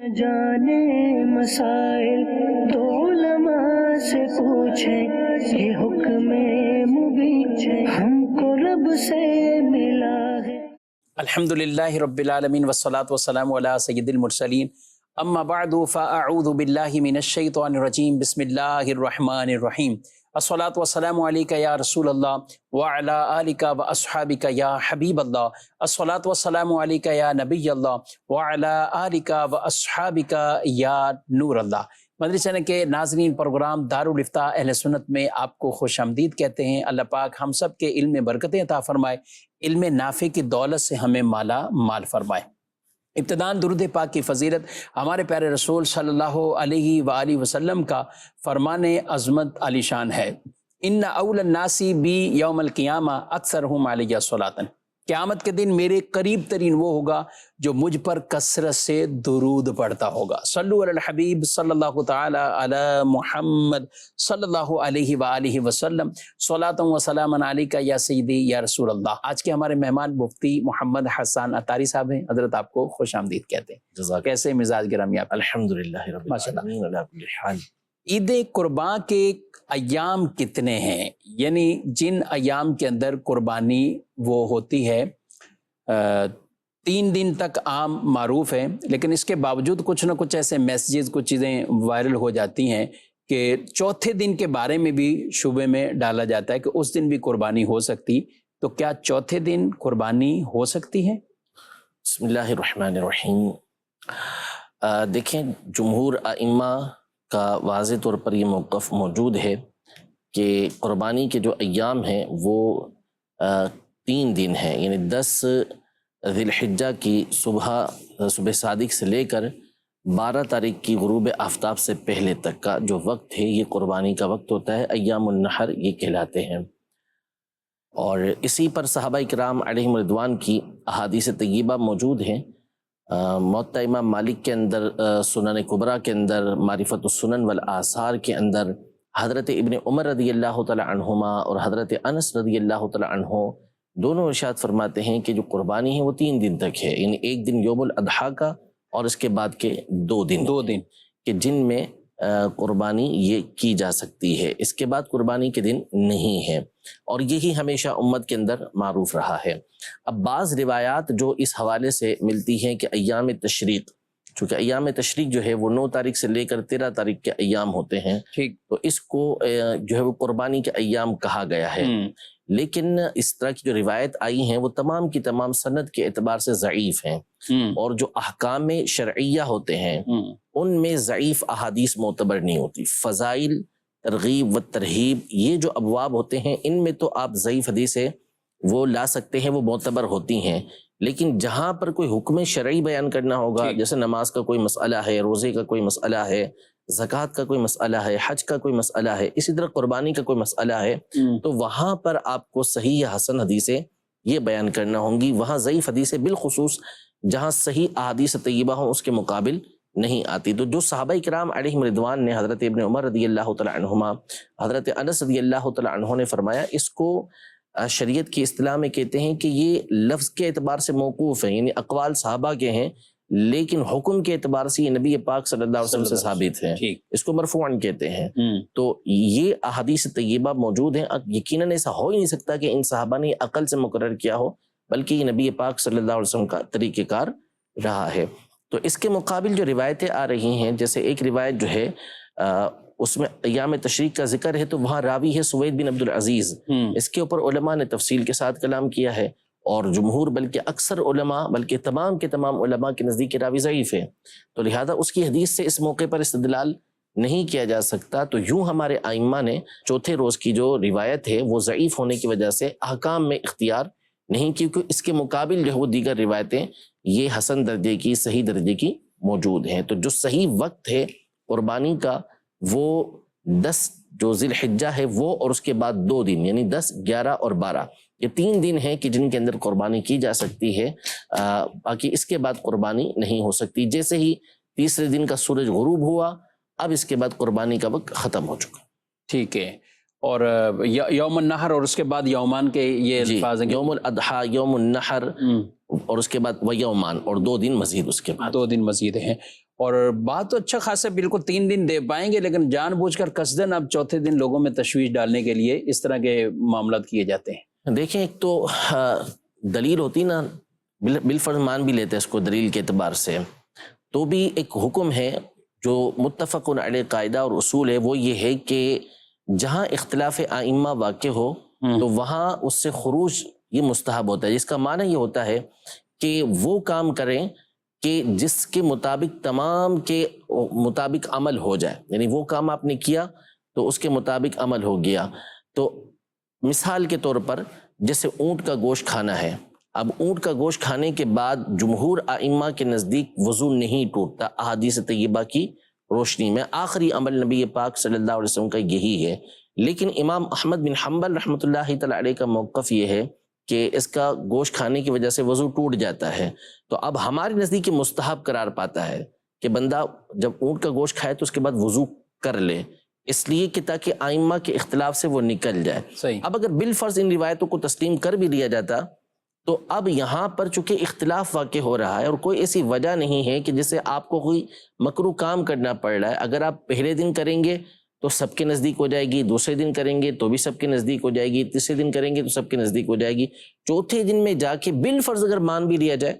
جانے مسائل تو علماء سے پوچھیں، یہ حکم مبین ہم کو رب سے ملا ہے۔ الحمدللہ رب العالمین والصلاة والسلام علی سید المرسلین، اما بعد فاعوذ باللہ من الشیطان الرجیم، بسم اللہ الرحمن الرحیم۔ الصلاة والسلام علیکہ یا رسول اللہ وعلی آلکہ واصحابکہ یا حبیب اللہ، الصلاة والسلام علیکہ یا نبی اللہ وعلی آلکہ واصحابکہ یا نور اللہ۔ مدنی چینل کے ناظرین، پروگرام دارالافتاء اہل سنت میں آپ کو خوش آمدید کہتے ہیں۔ اللہ پاک ہم سب کے علم میں برکتیں عطا فرمائے، علم نافع کی دولت سے ہمیں مالا مال فرمائے۔ ابتداءً درود پاک کی فضیلت ہمارے پیارے رسول صلی اللہ علیہ وآلہ وسلم کا فرمان عظمت علی شان ہے، ان اول الناس بی یوم القیامہ اکثرہم علیہ صلاۃ۔ قیامت کے دن میرے قریب ترین وہ ہوگا جو مجھ پر کثرت سے درود پڑھتا ہوگا۔ صلو علی الحبیب صلی اللہ تعالی علی محمد صلی اللہ علیہ وآلہ وسلم، صلاۃ و سلام علیکہ یا سیدی یا رسول اللہ۔ آج کے ہمارے مہمان مفتی محمد حسان عطاری صاحب ہیں۔ حضرت آپ کو خوش آمدید کہتے ہیں۔ کیسے مزاج گرامی آپ؟ الحمدللہ رب العالمین علی کل حال۔ عید قربان کے ایام کتنے ہیں؟ یعنی جن ایام کے اندر قربانی وہ ہوتی ہے 3 دن تک عام معروف ہے، لیکن اس کے باوجود کچھ نہ کچھ ایسے میسیجز، کچھ چیزیں وائرل ہو جاتی ہیں کہ چوتھے دن کے بارے میں بھی شبے میں ڈالا جاتا ہے کہ اس دن بھی قربانی ہو سکتی، تو کیا چوتھے دن قربانی ہو سکتی ہے؟ بسم اللہ الرحمن الرحیم۔ دیکھیں، جمہور ائمہ کا واضح طور پر یہ موقف موجود ہے کہ قربانی کے جو ایام ہیں وہ 3 دن ہیں، یعنی 10 ذی الحجہ کی صبح صادق سے لے کر 12 تاریخ کی غروب آفتاب سے پہلے تک کا جو وقت ہے یہ قربانی کا وقت ہوتا ہے، ایام النحر یہ کہلاتے ہیں۔ اور اسی پر صحابہ کرام علیہم رضوان کی احادیث طیبہ موجود ہیں۔ موطا امام مالک کے اندر، سنن کبریٰ کے اندر، معرفت السنن والآثار کے اندر حضرت ابن عمر رضی اللہ تعالی عنہما اور حضرت انس رضی اللہ تعالی عنہ دونوں ارشاد فرماتے ہیں کہ جو قربانی ہے وہ 3 دن تک ہے، یعنی ایک دن یوم الاضحیٰ کا اور اس کے بعد کے 2 دن کہ جن میں قربانی یہ کی جا سکتی ہے، اس کے بعد قربانی کے دن نہیں ہے، اور یہی ہمیشہ امت کے اندر معروف رہا ہے۔ اب بعض روایات جو اس حوالے سے ملتی ہیں کہ ایام تشریق، چونکہ ایام تشریق جو ہے وہ 9 تاریخ سے لے کر 13 تاریخ کے ایام ہوتے ہیں، تو اس کو جو ہے وہ قربانی کے ایام کہا گیا ہے، لیکن اس طرح کی جو روایت آئی ہیں وہ تمام کی تمام سند کے اعتبار سے ضعیف ہیں، اور جو احکام شرعیہ ہوتے ہیں ان میں ضعیف احادیث معتبر نہیں ہوتی۔ فضائل، ترغیب و ترہیب، یہ جو ابواب ہوتے ہیں ان میں تو آپ ضعیف حدیثیں وہ لا سکتے ہیں، وہ معتبر ہوتی ہیں، لیکن جہاں پر کوئی حکم شرعی بیان کرنا ہوگا، جیسے نماز کا کوئی مسئلہ ہے، روزے کا کوئی مسئلہ ہے، زکوٰۃ کا کوئی مسئلہ ہے، حج کا کوئی مسئلہ ہے، اسی طرح قربانی کا کوئی مسئلہ ہے، تو وہاں پر آپ کو صحیح یا حسن حدیثیں یہ بیان کرنا ہوں گی۔ وہاں ضعیف حدیثیں بالخصوص جہاں صحیح احادیث طیبہ ہوں اس کے مقابل نہیں آتی۔ تو جو صحابہ کرام علیہم رضوان نے، حضرت ابن عمر رضی اللہ تعالی عنہما، حضرت انس رضی اللہ تعالی عنہ نے فرمایا، اس کو شریعت کی اصطلاح میں کہتے ہیں کہ یہ لفظ کے اعتبار سے موقوف ہے، یعنی اقوال صحابہ کے ہیں، لیکن حکم کے اعتبار سے یہ نبی پاک صلی اللہ علیہ وسلم سے ثابت ہے، اس کو مرفوعاً کہتے ہیں۔ تو یہ احادیث طیبہ موجود ہیں، یقیناً ایسا ہو ہی نہیں سکتا کہ ان صحابہ نے عقل سے مقرر کیا ہو، بلکہ یہ نبی پاک صلی اللہ علیہ وسلم کا طریقہ کار رہا ہے۔ تو اس کے مقابل جو روایتیں آ رہی ہیں، جیسے ایک روایت جو ہے اس میں ایام تشریق کا ذکر ہے، تو وہاں راوی ہے سوید بن عبد العزیز، اس کے اوپر علماء نے تفصیل کے ساتھ کلام کیا ہے، اور جمہور بلکہ اکثر علماء، بلکہ تمام کے تمام علماء کے نزدیک راوی ضعیف ہے، تو لہذا اس کی حدیث سے اس موقع پر استدلال نہیں کیا جا سکتا۔ تو یوں ہمارے ائمہ نے چوتھے روز کی جو روایت ہے وہ ضعیف ہونے کی وجہ سے احکام میں اختیار نہیں، کیونکہ اس کے مقابل جو ہے وہ دیگر روایتیں یہ حسن درجے کی، صحیح درجے کی موجود ہیں۔ تو جو صحیح وقت ہے قربانی کا وہ 10 جو ذی الحجہ ہے وہ، اور اس کے بعد 2 دن یعنی 10، 11 اور 12، یہ 3 دن ہیں کہ جن کے اندر قربانی کی جا سکتی ہے، باقی اس کے بعد قربانی نہیں ہو سکتی۔ جیسے ہی تیسرے دن کا سورج غروب ہوا، اب اس کے بعد قربانی کا وقت ختم ہو چکا۔ ٹھیک ہے، اور یوم النحر اور اس کے بعد یومان کے یہ الفاظ ہیں، یوم الاضحیٰ، یوم النحر، اور اس کے بعد ویومان، اور 2 دن مزید اس کے بعد. 2 دن مزید ہیں. اور بات تو اچھا خاصا بالکل 3 دن دے پائیں گے، لیکن جان بوجھ کر قصدن اب چوتھے دن لوگوں میں تشویش ڈالنے کے لیے اس طرح کے معاملات کیے جاتے ہیں. دیکھیں ایک تو دلیل ہوتی نا، بالفرض مان بھی لیتے ہیں اس کو دلیل کے اعتبار سے، تو بھی ایک حکم ہے جو متفق علیہ قاعدہ اور اصول ہے، وہ یہ ہے کہ جہاں اختلاف ائمہ واقع ہو تو وہاں اس سے خروج یہ مستحب ہوتا ہے، جس کا معنی یہ ہوتا ہے کہ وہ کام کریں کہ جس کے مطابق تمام کے مطابق عمل ہو جائے، یعنی وہ کام آپ نے کیا تو اس کے مطابق عمل ہو گیا. تو مثال کے طور پر جیسے اونٹ کا گوشت کھانا ہے، اب اونٹ کا گوشت کھانے کے بعد جمہور ائمہ کے نزدیک وضو نہیں ٹوٹتا احادیث طیبہ کی روشنی میں، آخری عمل نبی پاک صلی اللہ علیہ وسلم کا یہی ہے. لیکن امام احمد بن حنبل رحمۃ اللہ تعالی علیہ کا موقف یہ ہے کہ اس کا گوشت کھانے کی وجہ سے وضو ٹوٹ جاتا ہے. تو اب ہمارے نزدیک مستحب قرار پاتا ہے کہ بندہ جب اونٹ کا گوشت کھائے تو اس کے بعد وضو کر لے، اس لیے کہ تاکہ ائمہ کے اختلاف سے وہ نکل جائے. صحیح. اب اگر بالفرض ان روایتوں کو تسلیم کر بھی لیا جاتا تو اب یہاں پر چونکہ اختلاف واقع ہو رہا ہے اور کوئی ایسی وجہ نہیں ہے کہ جسے آپ کو کوئی مکروہ کام کرنا پڑ رہا ہے. اگر آپ پہلے دن کریں گے تو سب کے نزدیک ہو جائے گی، دوسرے دن کریں گے تو بھی سب کے نزدیک ہو جائے گی، تیسرے دن کریں گے تو سب کے نزدیک ہو جائے گی، چوتھے دن میں جا کے بالفرض اگر مان بھی لیا جائے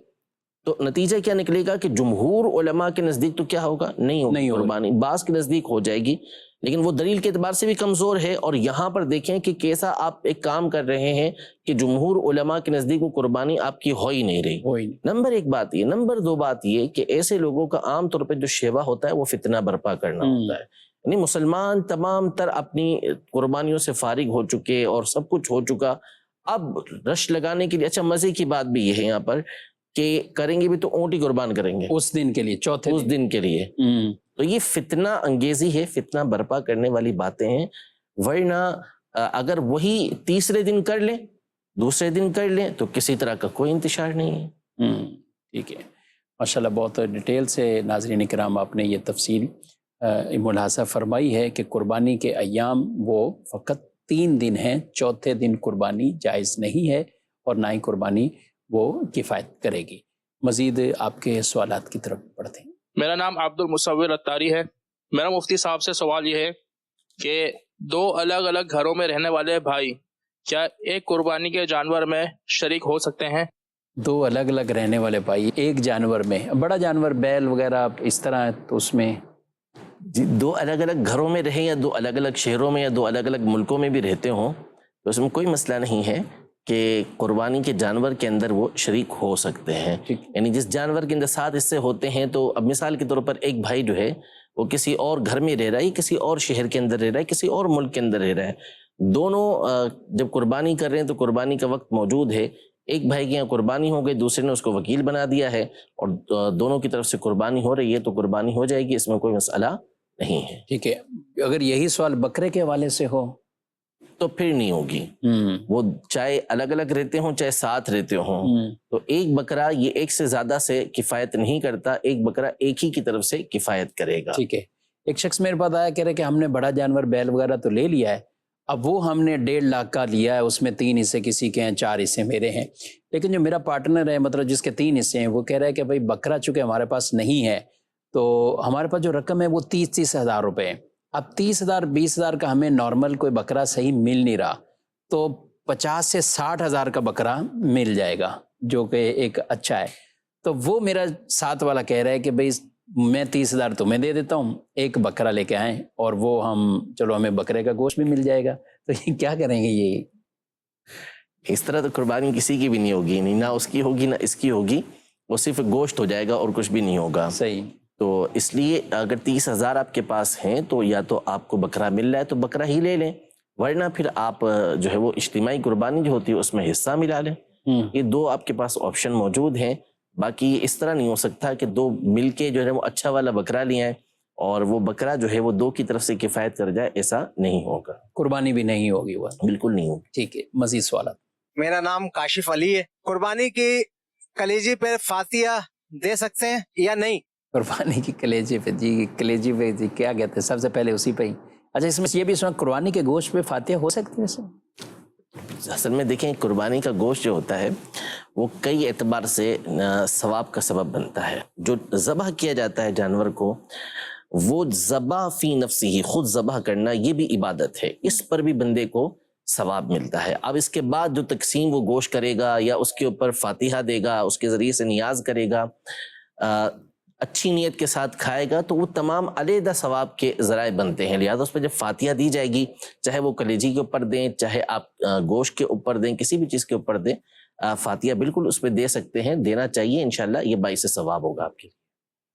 تو نتیجہ کیا نکلے گا کہ جمہور علماء کے نزدیک تو کیا ہوگا، نہیں ہوگی قربانی، بعض کے نزدیک ہو جائے گی، لیکن وہ دلیل کے اعتبار سے بھی کمزور ہے. اور یہاں پر دیکھیں کہ کیسا آپ ایک کام کر رہے ہیں کہ جمہور علماء کے نزدیک وہ قربانی آپ کی ہو ہی نہیں رہی. نمبر 1 بات یہ. نمبر 2 بات یہ کہ ایسے لوگوں کا عام طور پہ جو شیوا ہوتا ہے وہ فتنہ برپا کرنا ہوتا ہے. یعنی مسلمان تمام تر اپنی قربانیوں سے فارغ ہو چکے اور سب کچھ ہو چکا، اب رش لگانے کے لیے. اچھا مزے کی بات بھی یہ ہے یہاں پر کہ کریں گے بھی تو اونٹ ہی قربان کریں گے اس دن کے لیے، چوتھے اس دن کے لیے. تو یہ فتنہ انگیزی ہے، فتنہ برپا کرنے والی باتیں ہیں. ورنہ اگر وہی تیسرے دن کر لیں، دوسرے دن کر لیں تو کسی طرح کا کوئی انتشار نہیں ہے. ٹھیک ہے، ماشاءاللہ بہت ڈیٹیل سے ناظرین کرام آپ نے یہ تفصیل ملاحظہ فرمائی ہے کہ قربانی کے ایام وہ فقط 3 دن ہیں، چوتھے دن قربانی جائز نہیں ہے اور نہ ہی قربانی وہ کفایت کرے گی. مزید آپ کے سوالات کی طرف بڑھتے ہیں. میرا نام عبد المصور اتاری ہے. میرا مفتی صاحب سے سوال یہ ہے کہ 2 الگ الگ گھروں میں رہنے والے بھائی کیا ایک قربانی کے جانور میں شریک ہو سکتے ہیں؟ 2 الگ الگ رہنے والے بھائی ایک جانور میں، بڑا جانور بیل وغیرہ اس طرح تو اس میں جی 2 الگ الگ گھروں میں رہیں یا 2 الگ الگ شہروں میں یا 2 الگ الگ ملکوں میں بھی رہتے ہوں تو اس میں کوئی مسئلہ نہیں ہے کہ قربانی کے جانور کے اندر وہ شریک ہو سکتے ہیں. یعنی جس جانور کے اندر 7 حصے ہوتے ہیں، تو اب مثال کے طور پر ایک بھائی جو ہے وہ کسی اور گھر میں رہ رہا ہے، کسی اور شہر کے اندر رہ رہا ہے، کسی اور ملک کے اندر رہ رہا ہے، دونوں جب قربانی کر رہے ہیں تو قربانی کا وقت موجود ہے. ایک بھائی کے یہاں قربانی ہو گئی، دوسرے نے اس کو وکیل بنا دیا ہے اور دونوں کی طرف سے قربانی ہو رہی ہے تو قربانی ہو جائے گی، اس میں کوئی مسئلہ نہیں ہے. ٹھیک ہے. اگر یہی سوال بکرے کے حوالے سے ہو تو پھر نہیں ہوگی. وہ چاہے الگ الگ رہتے ہوں چاہے ساتھ رہتے ہوں، تو ایک بکرا یہ ایک سے زیادہ سے کفایت نہیں کرتا، ایک بکرا ایک ہی کی طرف سے کفایت کرے گا. ٹھیک ہے. ایک شخص میرے پاس آیا کہہ رہے کہ ہم نے بڑا جانور بیل وغیرہ تو لے لیا ہے، اب وہ ہم نے 1.5 لاکھ کا لیا ہے، اس میں 3 حصے کسی کے ہیں، 4 حصے میرے ہیں، لیکن جو میرا پارٹنر ہے مطلب جس کے 3 حصے ہیں وہ کہہ رہا ہے کہ بھائی بکرا چونکہ ہمارے پاس نہیں ہے تو ہمارے پاس جو رقم ہے وہ 30 ہزار روپے ہے. اب 30,000 20,000 کا ہمیں نارمل کوئی بکرا صحیح مل نہیں رہا، تو 50 سے 60 ہزار کا بکرا مل جائے گا جو کہ ایک اچھا ہے. تو وہ میرا ساتھ والا کہہ رہا ہے کہ بھائی میں 30,000 تمہیں دے دیتا ہوں، ایک بکرا لے کے آئیں اور وہ چلو ہمیں بکرے کا گوشت بھی مل جائے گا. تو یہ کیا کریں گے؟ یہ اس طرح تو قربانی کسی کی بھی نہیں ہوگی، نہیں نہ اس کی ہوگی نہ اس کی ہوگی، وہ صرف گوشت ہو جائے گا اور کچھ بھی نہیں ہوگا. صحیح. تو اس لیے اگر 30,000 آپ کے پاس ہیں تو یا تو آپ کو بکرا مل رہا ہے تو بکرا ہی لے لیں، ورنہ پھر آپ جو ہے وہ اجتماعی قربانی جو ہوتی ہے اس میں حصہ ملا لیں. یہ 2 آپ کے پاس آپشن موجود ہیں. باقی اس طرح نہیں ہو سکتا کہ 2 مل کے جو ہے وہ اچھا والا بکرا لے آئیں اور وہ بکرا جو ہے وہ 2 کی طرف سے کفایت کر جائے، ایسا نہیں ہوگا، قربانی بھی نہیں ہوگی، وہ بالکل نہیں ہوگی. ٹھیک ہے. مزید سوالات. میرا نام کاشف علی ہے. قربانی کی کلیجی پہ فاتحہ دے سکتے ہیں یا نہیں؟ قربانی کی کلیجے پہ، جی کلیجے پہ جی کیا کہتے ہیں، سب سے پہلے اسی پہ ہی. اچھا اس میں یہ بھی سنا قربانی کے گوشت پہ فاتحہ ہو سکتی ہے؟ اصل میں دیکھیں قربانی کا گوشت جو ہوتا ہے وہ کئی اعتبار سے ثواب کا سبب بنتا ہے. جو ذبح کیا جاتا ہے جانور کو، وہ ذبح فی نفسی ہی، خود ذبح کرنا، یہ بھی عبادت ہے، اس پر بھی بندے کو ثواب ملتا ہے. اب اس کے بعد جو تقسیم وہ گوشت کرے گا یا اس کے اوپر فاتحہ دے گا، اس کے ذریعے سے نیاز کرے گا، اچھی نیت کے ساتھ کھائے گا، تو وہ تمام علیحدہ ثواب کے ذرائع بنتے ہیں. لہٰذا اس پہ جب فاتحہ دی جائے گی، چاہے وہ کلیجی کے اوپر دیں، چاہے آپ گوشت کے اوپر دیں، کسی بھی چیز کے اوپر دیں، فاتحہ بالکل اس پہ دے سکتے ہیں، دینا چاہیے، انشاءاللہ یہ باعث ثواب ہوگا آپ کے لیے.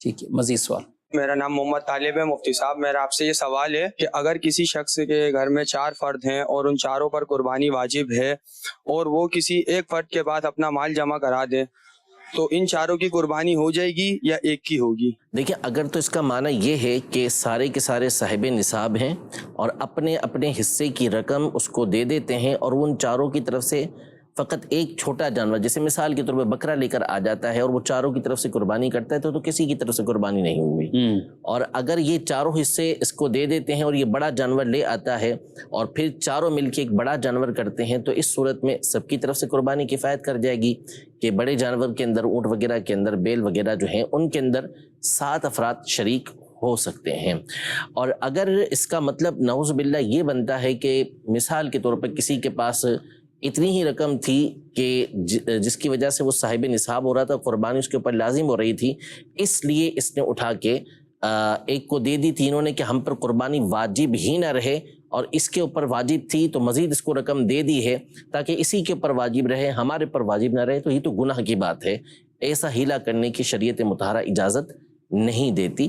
ٹھیک ہے، مزید سوال. میرا نام محمد طالب ہے. مفتی صاحب، میرا آپ سے یہ سوال ہے کہ اگر کسی شخص کے گھر میں 4 فرد ہیں اور ان چاروں پر قربانی واجب ہے اور وہ کسی ایک فرد کے بعد اپنا مال جمع کرا دے، تو ان چاروں کی قربانی ہو جائے گی یا ایک کی ہوگی؟ دیکھیں، اگر تو اس کا معنی یہ ہے کہ سارے کے سارے صاحب نصاب ہیں اور اپنے اپنے حصے کی رقم اس کو دے دیتے ہیں، اور ان چاروں کی طرف سے فقط ایک چھوٹا جانور، جیسے مثال کے طور پہ بکرا لے کر آ جاتا ہے اور وہ چاروں کی طرف سے قربانی کرتا ہے، تو کسی کی طرف سے قربانی نہیں ہوئی. اور اگر یہ چاروں حصے اس کو دے دیتے ہیں اور یہ بڑا جانور لے آتا ہے اور پھر چاروں مل کے ایک بڑا جانور کرتے ہیں، تو اس صورت میں سب کی طرف سے قربانی کفایت کر جائے گی کہ بڑے جانور کے اندر، اونٹ وغیرہ کے اندر، بیل وغیرہ جو ہیں، ان کے اندر 7 افراد شریک ہو سکتے ہیں. اور اگر اس کا مطلب نعوذ باللہ یہ بنتا ہے کہ مثال کے طور پر کسی کے پاس اتنی ہی رقم تھی کہ جس کی وجہ سے وہ صاحب نصاب ہو رہا تھا، قربانی اس کے اوپر لازم ہو رہی تھی، اس لیے اس نے اٹھا کے ایک کو دے دی تھی انہوں نے کہ ہم پر قربانی واجب ہی نہ رہے، اور اس کے اوپر واجب تھی تو مزید اس کو رقم دے دی ہے تاکہ اسی کے اوپر واجب رہے، ہمارے پر واجب نہ رہے. تو یہ تو گناہ کی بات ہے، ایسا ہیلا کرنے کی شریعت مطہرہ اجازت نہیں دیتی.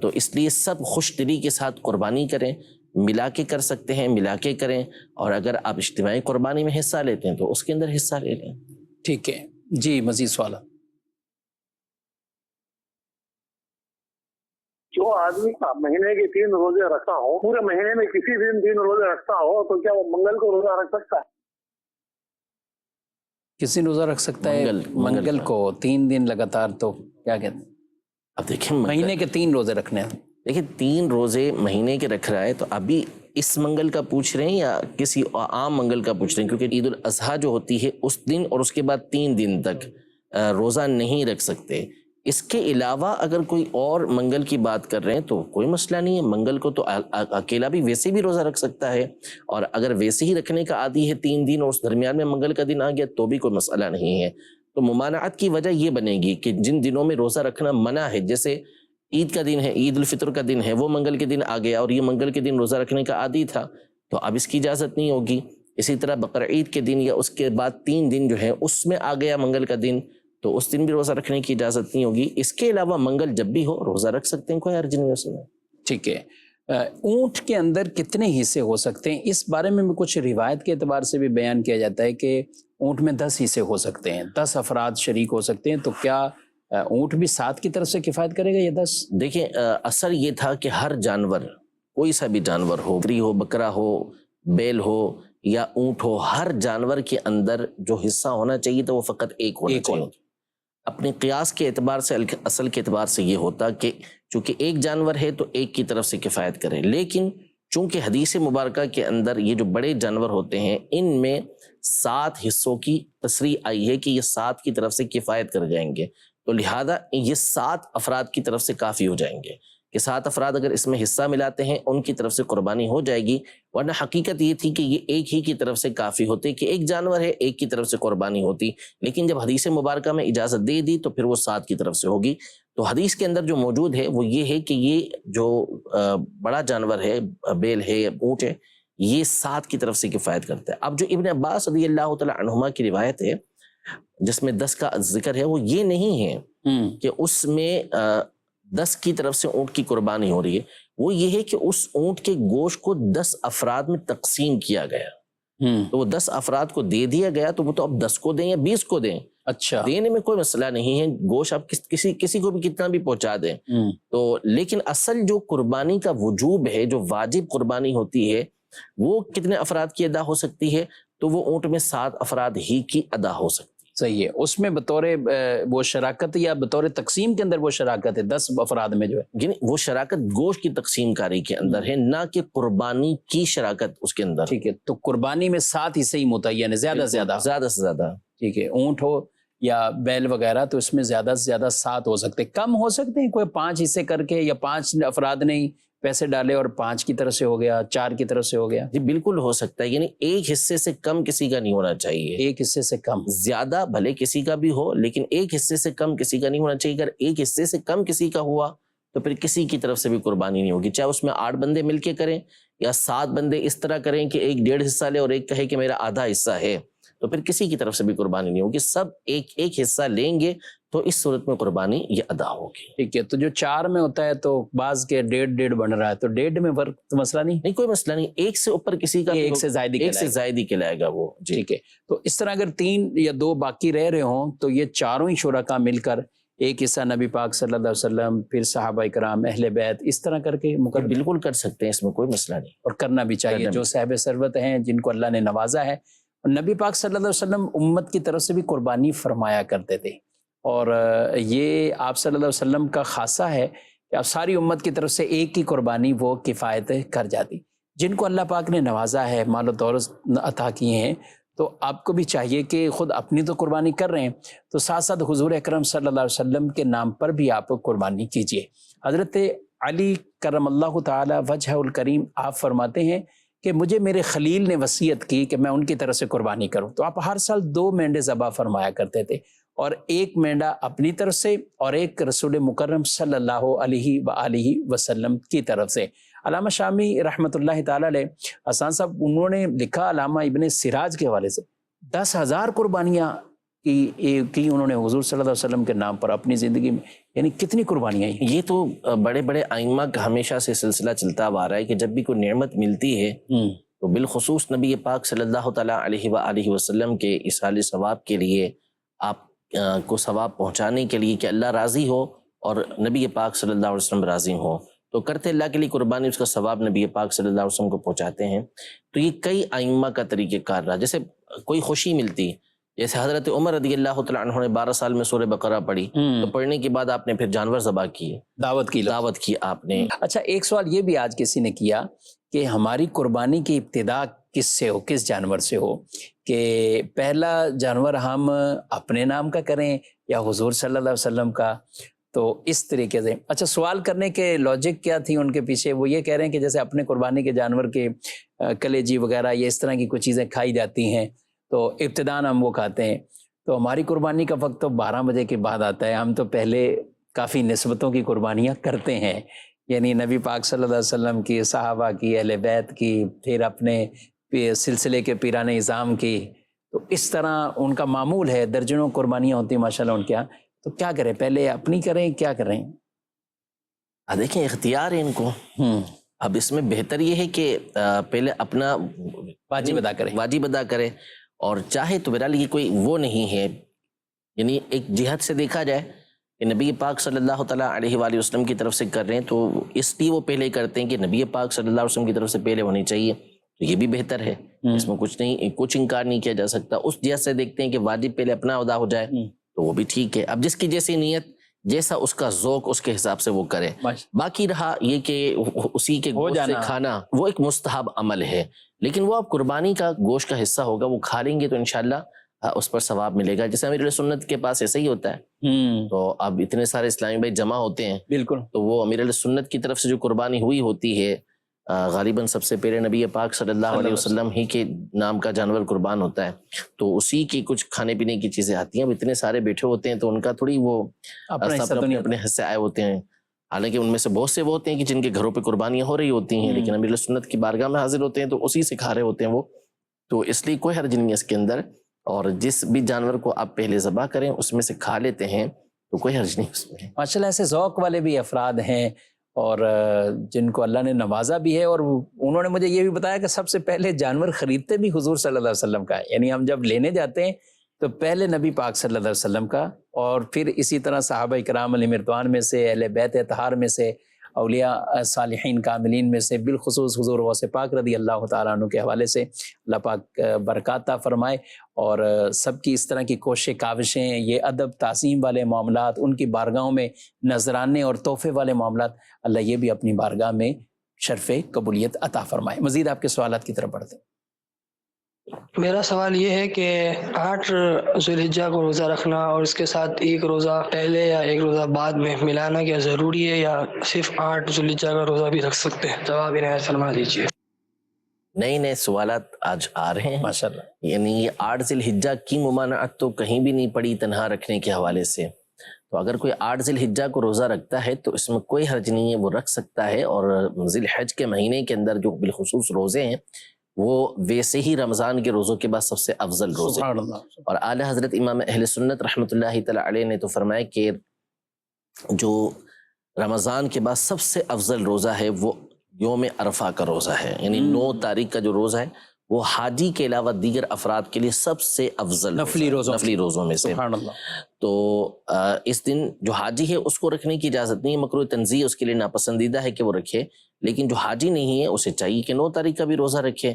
تو اس لیے سب خوش دلی کے ساتھ قربانی کریں، ملا کے کر سکتے ہیں ملا کے کریں، اور اگر آپ اجتماعی قربانی میں حصہ لیتے ہیں تو اس کے اندر حصہ لے لیں. ٹھیک ہے جی، مزید سوال. جو آدمی مہینے کے 3 روزے رکھتا ہو، پورے مہینے میں کسی دن 3 روزے رکھتا ہو، تو کیا وہ منگل کو روزہ رکھ سکتا ہے؟ کسی روزہ رکھ سکتا ہے منگل کو 3 دن لگاتار؟ تو کیا کہتے ہیں؟ اب دیکھیں، مہینے کے 3 روزے رکھنے ہیں. دیکھیں 3 روزے مہینے کے رکھ رہا ہے، تو ابھی اس منگل کا پوچھ رہے ہیں یا کسی عام منگل کا پوچھ رہے ہیں؟ کیونکہ عید الاضحیٰ جو ہوتی ہے اس دن اور اس کے بعد 3 دن تک روزہ نہیں رکھ سکتے. اس کے علاوہ اگر کوئی اور منگل کی بات کر رہے ہیں تو کوئی مسئلہ نہیں ہے. منگل کو تو اکیلا بھی ویسے بھی روزہ رکھ سکتا ہے، اور اگر ویسے ہی رکھنے کا عادی ہے 3 دن اور اس درمیان میں منگل کا دن آ گیا تو بھی کوئی مسئلہ نہیں ہے. تو ممانعت کی وجہ یہ بنے گی کہ جن دنوں میں روزہ رکھنا منع ہے، جیسے عید کا دن ہے، عید الفطر کا دن ہے، وہ منگل کے دن آ گیا اور یہ منگل کے دن روزہ رکھنے کا عادی تھا، تو اب اس کی اجازت نہیں ہوگی. اسی طرح بقرعید کے دن یا اس کے بعد 3 دن جو ہے اس میں آ گیا منگل کا دن، تو اس دن بھی روزہ رکھنے کی اجازت نہیں ہوگی. اس کے علاوہ منگل جب بھی ہو روزہ رکھ سکتے ہیں، کوئی حرج نہیں اس میں. ٹھیک ہے. اونٹ کے اندر کتنے حصے ہو سکتے ہیں؟ اس بارے میں بھی کچھ روایت کے اعتبار سے بھی بیان کیا جاتا ہے کہ اونٹ میں 10 حصے ہو سکتے ہیں، 10 افراد شریک ہو سکتے ہیں. تو کیا اونٹ بھی 7 کی طرف سے کفایت کرے گا یا 10؟ دیکھیں، اثر یہ تھا کہ ہر جانور، کوئی سا بھی جانور ہو، بکری ہو، بکرا ہو، بیل ہو یا اونٹ ہو، ہر جانور کے اندر جو حصہ ہونا چاہیے تو وہ فقط ایک ہونا چاہیے. اپنے قیاس کے اعتبار سے، اصل کے اعتبار سے یہ ہوتا کہ چونکہ ایک جانور ہے تو ایک کی طرف سے کفایت کرے. لیکن چونکہ حدیث مبارکہ کے اندر یہ جو بڑے جانور ہوتے ہیں ان میں 7 حصوں کی تصریح آئی ہے کہ یہ 7 کی طرف سے کفایت کر جائیں گے، تو لہذا یہ 7 افراد کی طرف سے کافی ہو جائیں گے کہ 7 افراد اگر اس میں حصہ ملاتے ہیں ان کی طرف سے قربانی ہو جائے گی. ورنہ حقیقت یہ تھی کہ یہ ایک ہی کی طرف سے کافی ہوتے، کہ ایک جانور ہے ایک کی طرف سے قربانی ہوتی. لیکن جب حدیث مبارکہ میں اجازت دے دی تو پھر وہ 7 کی طرف سے ہوگی. تو حدیث کے اندر جو موجود ہے وہ یہ ہے کہ یہ جو بڑا جانور ہے، بیل ہے، اونٹ ہے، یہ 7 کی طرف سے کفایت کرتا ہے. اب جو ابن عباس رضی اللہ تعالی عنہما کی روایت ہے جس میں 10 کا ذکر ہے، وہ یہ نہیں ہے کہ اس میں 10 کی طرف سے اونٹ کی قربانی ہو رہی ہے. وہ یہ ہے کہ اس اونٹ کے گوشت کو 10 افراد میں تقسیم کیا گیا، تو وہ 10 افراد کو دے دیا گیا، تو وہ تو اب 10 کو دیں یا 20 کو دیں، اچھا دینے میں کوئی مسئلہ نہیں ہے. گوشت آپ کسی کو بھی کتنا بھی پہنچا دیں. تو لیکن اصل جو قربانی کا وجوب ہے، جو واجب قربانی ہوتی ہے، وہ کتنے افراد کی ادا ہو سکتی ہے؟ تو وہ اونٹ میں 7 افراد ہی کی ادا ہو سکتی ہے. صحیح ہے، اس میں بطور وہ شراکت یا بطور تقسیم کے اندر وہ شراکت ہے 10 افراد میں جو ہے، یعنی وہ شراکت گوشت کی تقسیم کاری کے اندر ہے، نہ کہ قربانی کی شراکت اس کے اندر۔ ٹھیک ہے، تو قربانی میں 7 حصے ہی متعین ہے، زیادہ سے زیادہ، زیادہ سے زیادہ، ٹھیک ہے، اونٹ ہو یا بیل وغیرہ تو اس میں زیادہ سے زیادہ 7 ہو سکتے ہیں، کم ہو سکتے ہیں کوئی 5 حصے کر کے، یا 5 افراد نے ہی پیسے ڈالے اور 5 کی طرف سے ہو گیا، 4 کی طرف سے ہو گیا، جی بالکل ہو سکتا ہے، یعنی ایک حصے سے کم کسی کا نہیں ہونا چاہیے، ایک حصے سے کم، زیادہ بھلے کسی کا بھی ہو لیکن ایک حصے سے کم کسی کا نہیں ہونا چاہیے۔ اگر ایک حصے سے کم کسی کا ہوا تو پھر کسی کی طرف سے بھی قربانی نہیں ہوگی، چاہے اس میں 8 بندے مل کے کریں یا 7 بندے اس طرح کریں کہ ایک 1.5 حصہ لے اور ایک کہے کہ میرا آدھا حصہ ہے، تو پھر کسی کی طرف سے بھی قربانی نہیں ہوگی، سب ایک ایک حصہ لیں گے تو اس صورت میں قربانی یہ ادا ہوگی۔ ٹھیک ہے، تو جو 4 میں ہوتا ہے تو بعض کے 1.5 بن رہا ہے تو 1.5 میں فرق تو مسئلہ نہیں، نہیں کوئی مسئلہ نہیں، ایک سے اوپر کسی کا ایک سے زائد ہی ایک سے کہلائے گا۔ زائد ہی کہلائے گا وہ، جی ٹھیک ہے، تو اس طرح اگر 3 یا 2 باقی رہ رہے ہوں تو یہ چاروں ہی شرکا مل کر ایک حصہ نبی پاک صلی اللہ علیہ وسلم، پھر صحابہ اکرام، اہل بیت، اس طرح کر کے مقرر بالکل کر سکتے ہیں، اس میں کوئی مسئلہ نہیں۔ اور کرنا بھی چاہیے، کرنا بھی جو صاحب ثروت ہیں جن کو اللہ نے نوازا ہے، اور نبی پاک صلی اللہ علیہ وسلم امت کی طرف سے بھی قربانی فرمایا کرتے تھے، اور یہ آپ صلی اللہ علیہ وسلم کا خاصہ ہے کہ آپ ساری امت کی طرف سے ایک کی قربانی وہ کفایت کر جاتی۔ جن کو اللہ پاک نے نوازا ہے، مال و دولت عطا کیے ہیں، تو آپ کو بھی چاہیے کہ خود اپنی تو قربانی کر رہے ہیں تو ساتھ ساتھ حضور اکرم صلی اللہ علیہ وسلم کے نام پر بھی آپ قربانی کیجیے۔ حضرت علی کرم اللہ تعالی وجہ الکریم آپ فرماتے ہیں کہ مجھے میرے خلیل نے وصیت کی کہ میں ان کی طرف سے قربانی کروں، تو آپ ہر سال 2 مینڈے ذبح فرمایا کرتے تھے، اور ایک مینڈا اپنی طرف سے اور ایک رسول مکرم صلی اللہ علیہ وآلہ وسلم کی طرف سے۔ علامہ شامی رحمۃ اللہ تعالی علیہ حسان صاحب انہوں نے لکھا علامہ ابن سراج کے حوالے سے 10,000 قربانیاں کی انہوں نے حضور صلی اللہ علیہ وسلم کے نام پر اپنی زندگی میں، یعنی کتنی قربانیاں ہیں۔ یہ تو بڑے بڑے ائمہ کا ہمیشہ سے سلسلہ چلتا آ رہا ہے کہ جب بھی کوئی نعمت ملتی ہے تو بالخصوص نبی پاک صلی اللہ تعالیٰ علیہ وآلہ وسلم کے اصال ثواب کے لیے، آپ کو ثواب پہنچانے کے لیے کہ اللہ راضی ہو اور نبی پاک صلی اللہ علیہ وسلم راضی ہو، تو کرتے اللہ کے لیے قربانی، اس کا ثواب نبی پاک صلی اللہ علیہ وسلم کو پہنچاتے ہیں۔ تو یہ کئی ائمہ کا طریقہ کار رہا، جیسے کوئی خوشی ملتی، جیسے حضرت عمر رضی اللہ تعالیٰ عنہ نے 12 سال میں سورہ بقرہ پڑھی، تو پڑھنے کے بعد آپ نے پھر جانور ذبح کیے، دعوت کی آپ نے۔ اچھا، ایک سوال یہ بھی آج کسی نے کیا کہ ہماری قربانی کی ابتدا کس سے ہو، کس جانور سے ہو، کہ پہلا جانور ہم اپنے نام کا کریں یا حضور صلی اللہ علیہ وسلم کا، تو اس طریقے سے۔ اچھا، سوال کرنے کے لاجک کیا تھی ان کے پیچھے؟ وہ یہ کہہ رہے ہیں کہ جیسے اپنے قربانی کے جانور کے کلیجی وغیرہ یا اس طرح کی کچھ چیزیں کھائی جاتی ہیں تو ابتداً ہم وہ کھاتے ہیں، تو ہماری قربانی کا وقت تو 12 بجے کے بعد آتا ہے، ہم تو پہلے کافی نسبتوں کی قربانیاں کرتے ہیں، یعنی نبی پاک صلی اللہ علیہ وسلم کی، صحابہ کی، اہل بیت کی، پھر اپنے سلسلے کے پیران اعظام کی، تو اس طرح ان کا معمول ہے، درجنوں قربانیاں ہوتی ہیں ماشاءاللہ ان کے یہاں، تو کیا کریں، پہلے اپنی کریں کیا کریں؟ دیکھیں اختیار ہے ان کو، اب اس میں بہتر یہ ہے کہ پہلے اپنا واجب ادا کرے، اور چاہے تو بہرحال یہ کوئی وہ نہیں ہے، یعنی ایک جہت سے دیکھا جائے کہ نبی پاک صلی اللہ تعالیٰ علیہ وآلہ وسلم کی طرف سے کر رہے ہیں تو اس لیے وہ پہلے کرتے ہیں کہ نبی پاک صلی اللہ علیہ وسلم کی طرف سے پہلے ہونی چاہیے، تو یہ بھی بہتر ہے، اس میں کچھ انکار نہیں کیا جا سکتا۔ اس جہت سے دیکھتے ہیں کہ واجب پہلے اپنا ادا ہو جائے تو وہ بھی ٹھیک ہے، اب جس کی جیسی نیت، جیسا اس کا ذوق، اس کے حساب سے وہ کرے۔ باقی رہا یہ کہ اسی کے گوشت سے کھانا، وہ ایک مستحب عمل ہے، لیکن وہ اب قربانی کا گوشت کا حصہ ہوگا، وہ کھا لیں گے تو انشاءاللہ اس پر ثواب ملے گا، جیسے امیر سنت کے پاس ایسا ہی ہوتا ہے، تو اب اتنے سارے اسلامی بھائی جمع ہوتے ہیں، بالکل، تو وہ امیر سنت کی طرف سے جو قربانی ہوئی ہوتی ہے، غالباً سب سے پہلے نبی پاک صلی اللہ علیہ وسلم ہی کے نام کا جانور قربان ہوتا ہے، تو اسی کی کچھ کھانے پینے کی چیزیں آتی ہیں۔ اب اتنے سارے بیٹھے ہوتے ہیں تو ان کا تھوڑی وہ اپنے حصے آئے ہوتے ہیں، حالانکہ ان میں سے بہت سے وہ ہوتے ہیں کہ جن کے گھروں پہ قربانیاں ہو رہی ہوتی ہیں، لیکن امیر سنت کی بارگاہ میں حاضر ہوتے ہیں تو اسی سے کھا رہے ہوتے ہیں وہ، تو اس لیے کوئی حرج نہیں ہے اس کے اندر، اور جس بھی جانور کو آپ پہلے ذبح کریں اس میں سے کھا لیتے ہیں تو کوئی حرج نہیں اس میں۔ ماشاءاللہ ایسے ذوق والے بھی افراد ہیں اور جن کو اللہ نے نوازا بھی ہے، اور انہوں نے مجھے یہ بھی بتایا کہ سب سے پہلے جانور خریدتے بھی حضور صلی اللہ علیہ وسلم کا ہے، یعنی ہم جب لینے جاتے ہیں تو پہلے نبی پاک صلی اللہ علیہ وسلم کا، اور پھر اسی طرح صحابہ کرام علیہ مردوان میں سے، اہل بیت اطہار میں سے، اولیاء صالحین کاملین میں سے، بالخصوص حضور غوث پاک رضی اللہ تعالیٰ عنہ کے حوالے سے اللہ پاک برکات عطا فرمائے، اور سب کی اس طرح کی کوششیں کاوشیں، یہ ادب تعظیم والے معاملات، ان کی بارگاہوں میں نذرانے اور تحفے والے معاملات، اللہ یہ بھی اپنی بارگاہ میں شرف قبولیت عطا فرمائے۔ مزید آپ کے سوالات کی طرف بڑھتے ہیں۔ میرا سوال یہ ہے کہ 8 ذوالحجہ کو روزہ رکھنا اور اس کے ساتھ ایک روزہ پہلے یا ایک روزہ بعد میں ملانا کیا ضروری ہے، یا صرف 8 ذوالحجہ کا روزہ بھی رکھ سکتے ہیں؟ جواب عنایت فرما دیجیے۔ نئے نئے سوالات آج آ رہے ہیں ماشاءاللہ۔ یعنی یہ 8 ذی الحجہ کی ممانعت تو کہیں بھی نہیں پڑی تنہا رکھنے کے حوالے سے، تو اگر کوئی 8 ذی الحجہ کو روزہ رکھتا ہے تو اس میں کوئی حرج نہیں ہے، وہ رکھ سکتا ہے، اور ذی الحج کے مہینے کے اندر جو بالخصوص روزے ہیں وہ ویسے ہی رمضان کے روزوں کے بعد سب سے افضل روزے ہیں۔ سبحان اللہ۔ اور اعلیٰ حضرت امام اہل سنت رحمۃ اللہ تعالیٰ علیہ نے تو فرمایا کہ جو رمضان کے بعد سب سے افضل روزہ ہے وہ یوم عرفہ کا روزہ ہے، یعنی 9 تاریخ کا جو روزہ ہے وہ حاجی کے علاوہ دیگر افراد کے لیے سب سے افضل نفلی روزوں میں سے۔ سبحان اللہ۔ تو اس دن جو حاجی ہے اس کو رکھنے کی اجازت نہیں ہے، مکروہ تنزیہ اس کے لیے ناپسندیدہ ہے کہ وہ رکھے، لیکن جو حاجی نہیں ہے اسے چاہیے کہ 9 تاریخ کا بھی روزہ رکھے،